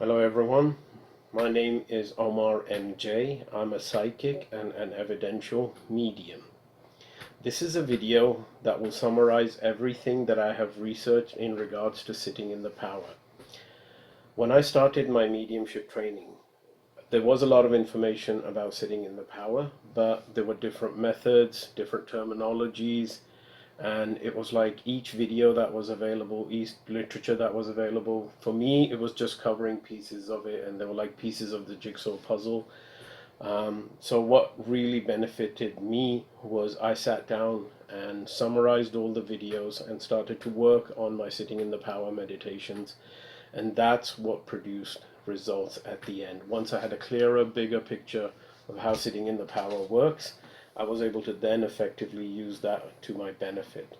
Hello everyone, my name is Omar MJ. I'm a psychic and an evidential medium. This is a video that will summarize everything that I have researched in regards to sitting in the power. When I started my mediumship training, there was a lot of information about sitting in the power, but there were different methods, different terminologies, and it was like each video that was available, each literature that was available, for me it was just covering pieces of it, and they were like pieces of the jigsaw puzzle. So what really benefited me was I sat down and summarized all the videos and started to work on my sitting in the power meditations, and that's what produced results at the end. Once I had a clearer, bigger picture of how sitting in the power works, I was able to then effectively use that to my benefit.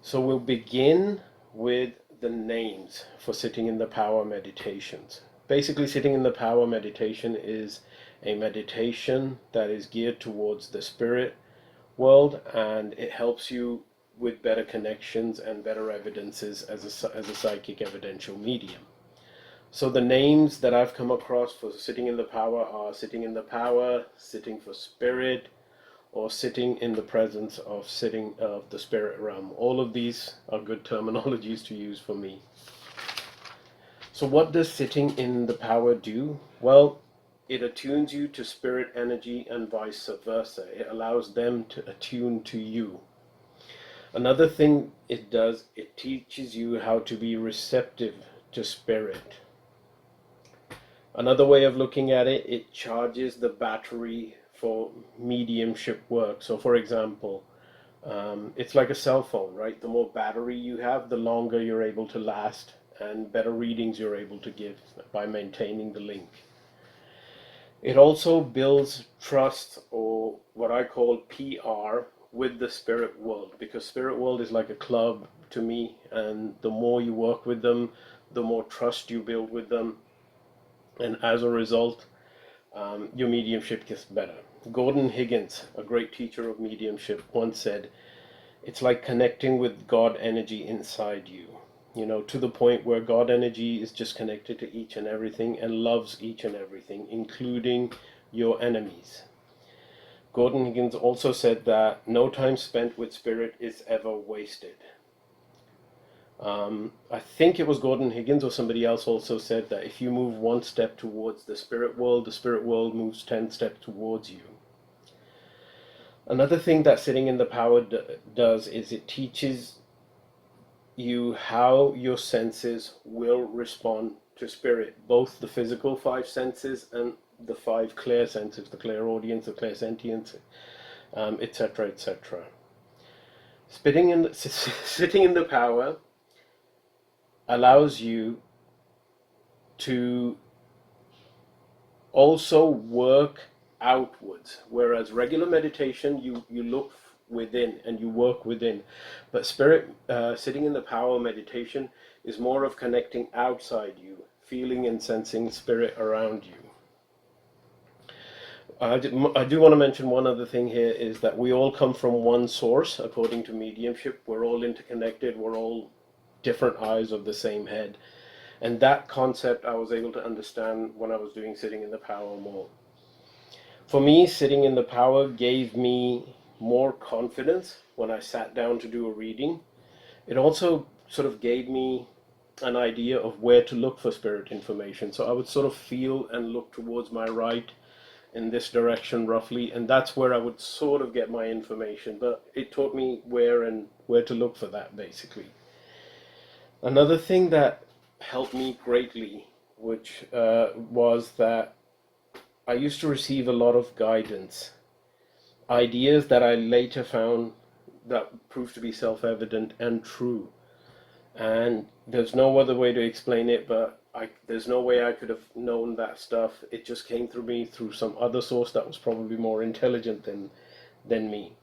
So we'll begin with the names for sitting in the power meditations. Basically, sitting in the power meditation is a meditation that is geared towards the spirit world, and it helps you with better connections and better evidences as a psychic evidential medium. So the names that I've come across for sitting in the power are sitting in the power, sitting for spirit, or sitting in the presence of sitting of the spirit realm. All of these are good terminologies to use for me. So what does sitting in the power do? Well, it attunes you to spirit energy and vice versa. It allows them to attune to you. Another thing it does, it teaches you how to be receptive to spirit. Another way of looking at it, it charges the battery for mediumship work. So for example, it's like a cell phone, right? The more battery you have, the longer you're able to last and better readings you're able to give by maintaining the link. It also builds trust, or what I call PR, with the spirit world, because spirit world is like a club to me, and the more you work with them, the more trust you build with them, and as a result, your mediumship gets better. Gordon Higgins, a great teacher of mediumship, once said, it's like connecting with God energy inside you, to the point where God energy is just connected to each and everything and loves each and everything, including your enemies. Gordon Higgins also said that no time spent with spirit is ever wasted. I think it was Gordon Higgins or somebody else also said that if you move one step towards the spirit world moves 10 steps towards you. Another thing that sitting in the power does is it teaches you how your senses will respond to spirit, both the physical 5 senses and the 5 clear senses, the clairaudience, the clairsentience, etc., etc. Sitting in the power allows you to also work outwards, whereas regular meditation you look within and you work within, but sitting in the power meditation is more of connecting outside you, feeling and sensing spirit around you. I do want to mention one other thing here, is that we all come from one source according to mediumship. We're all interconnected, we're all different eyes of the same head, and that concept I was able to understand when I was doing sitting in the power more. For me, sitting in the power gave me more confidence when I sat down to do a reading. It also sort of gave me an idea of where to look for spirit information. So I would sort of feel and look towards my right in this direction roughly, and that's where I would sort of get my information, but it taught me where to look for that, basically. Another thing that helped me greatly, which was that I used to receive a lot of guidance, ideas that I later found that proved to be self-evident and true. And there's no other way to explain it, but there's no way I could have known that stuff. It just came through me through some other source that was probably more intelligent than me.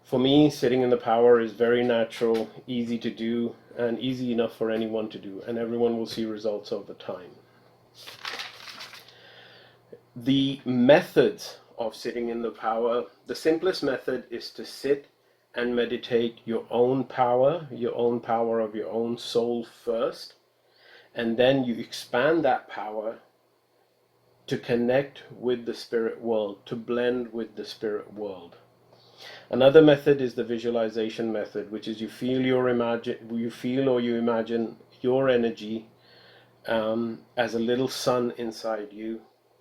For me, sitting in the power is very natural, easy to do, and easy enough for anyone to do, and everyone will see results over time. The methods of sitting in the power, the simplest method is to sit and meditate your own power of your own soul first, and then you expand that power to connect with the spirit world, to blend with the spirit world. Another method is the visualization method, which is you feel or you imagine your energy as a little sun inside you.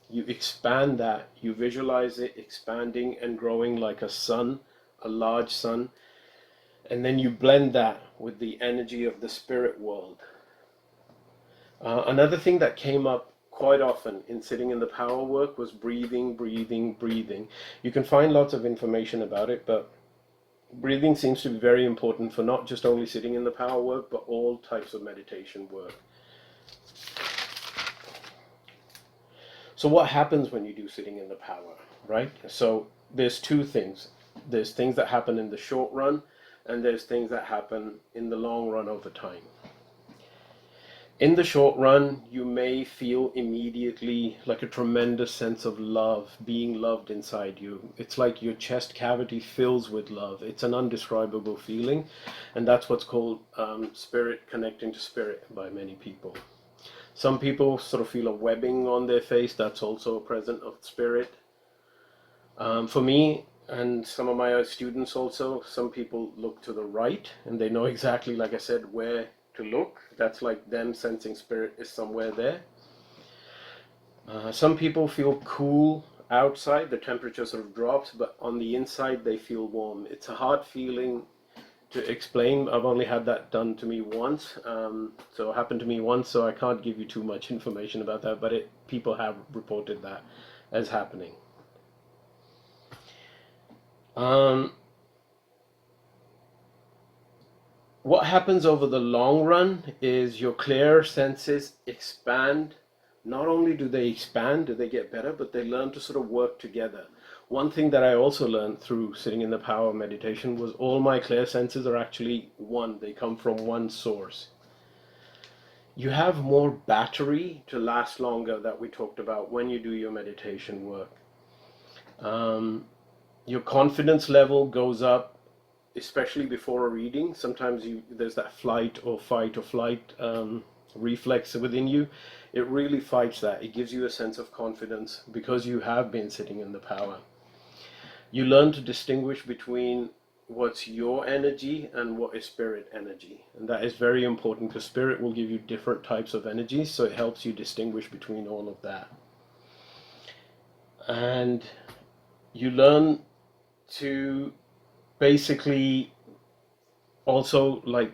You expand that, you visualize it expanding and growing like a sun, a large sun, and then you blend that with the energy of the spirit world. Another thing that came up quite often in sitting in the power work was breathing, breathing, breathing. You can find lots of information about it, but breathing seems to be very important for not just only sitting in the power work, but all types of meditation work. So what happens when you do sitting in the power, right? So there's two things. There's things that happen in the short run, and there's things that happen in the long run over time. In the short run, you may feel immediately like a tremendous sense of love, being loved inside you. It's like your chest cavity fills with love. It's an undescribable feeling, and that's what's called spirit connecting to spirit by many people. Some people sort of feel a webbing on their face. That's also a present of spirit. For me, and some of my students also, some people look to the right, and they know exactly, like I said, where to look. That's like them sensing spirit is somewhere there. Some people feel cool outside, the temperature sort of drops, but on the inside they feel warm. It's a hard feeling to explain. I've only had that done to me once, so it happened to me once, so I can't give you too much information about that, but people have reported that as happening. What happens over the long run is your clear senses expand. Not only do they expand, do they get better, but they learn to sort of work together. One thing that I also learned through sitting in the power meditation was all my clear senses are actually one. They come from one source. You have more battery to last longer, that we talked about when you do your meditation work. Your confidence level goes up, especially before a reading. Sometimes there's that flight or fight or flight reflex within you. It really fights that. It gives you a sense of confidence because you have been sitting in the power. You learn to distinguish between what's your energy and what is spirit energy. And that is very important because spirit will give you different types of energies, so it helps you distinguish between all of that. And you learn to basically also like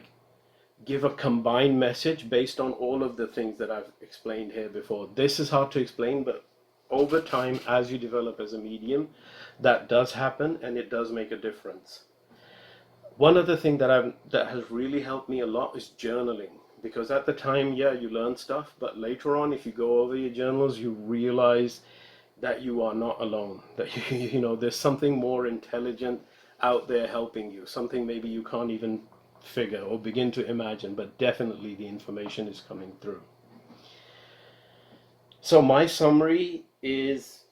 give a combined message based on all of the things that I've explained here before. This is hard to explain, but over time, as you develop as a medium, that does happen and it does make a difference. One other thing that has really helped me a lot is journaling, because at the time, yeah, you learn stuff, but later on, if you go over your journals, you realize that you are not alone, that you know there's something more intelligent out there helping you, something maybe you can't even figure or begin to imagine, but definitely the information is coming through. So my summary is,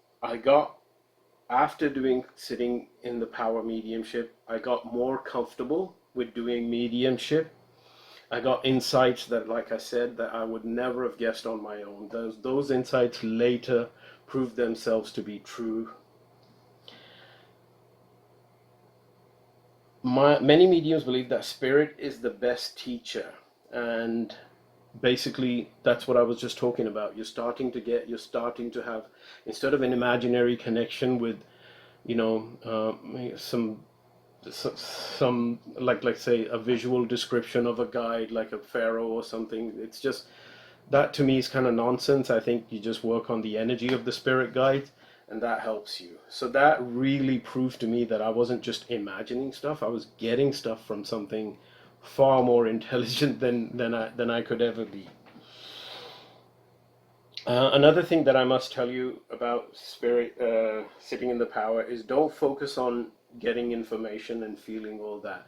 after sitting in the power mediumship, I got more comfortable with doing mediumship. I got insights that, like I said, that I would never have guessed on my own. Those insights later proved themselves to be true. Many mediums believe that spirit is the best teacher, and basically that's what I was just talking about. You're starting to have, instead of an imaginary connection with, some like say a visual description of a guide, like a pharaoh or something. It's just, that to me is kind of nonsense. I think you just work on the energy of the spirit guides, and that helps you. So that really proved to me that I wasn't just imagining stuff. I was getting stuff from something far more intelligent than I could ever be. Another thing that I must tell you about spirit sitting in the power is, don't focus on getting information and feeling all that.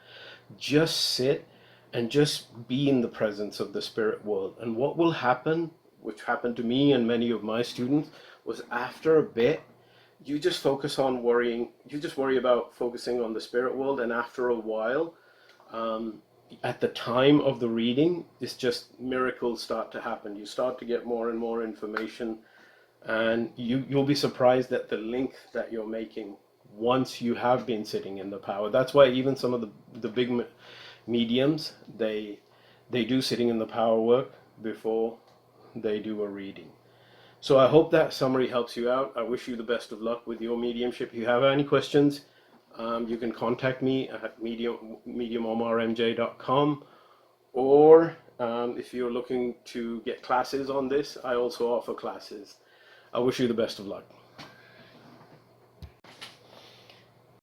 Just sit and just be in the presence of the spirit world. And what will happen, which happened to me and many of my students, was after a bit, you just focus on worrying. You just worry about focusing on the spirit world, and after a while, at the time of the reading, it's just miracles start to happen. You start to get more and more information, and you'll be surprised at the link that you're making once you have been sitting in the power. That's why even some of the big mediums, they do sitting in the power work before they do a reading. So I hope that summary helps you out. I wish you the best of luck with your mediumship. If you have any questions, you can contact me at mediumomarmj.com, or if you're looking to get classes on this, I also offer classes. I wish you the best of luck.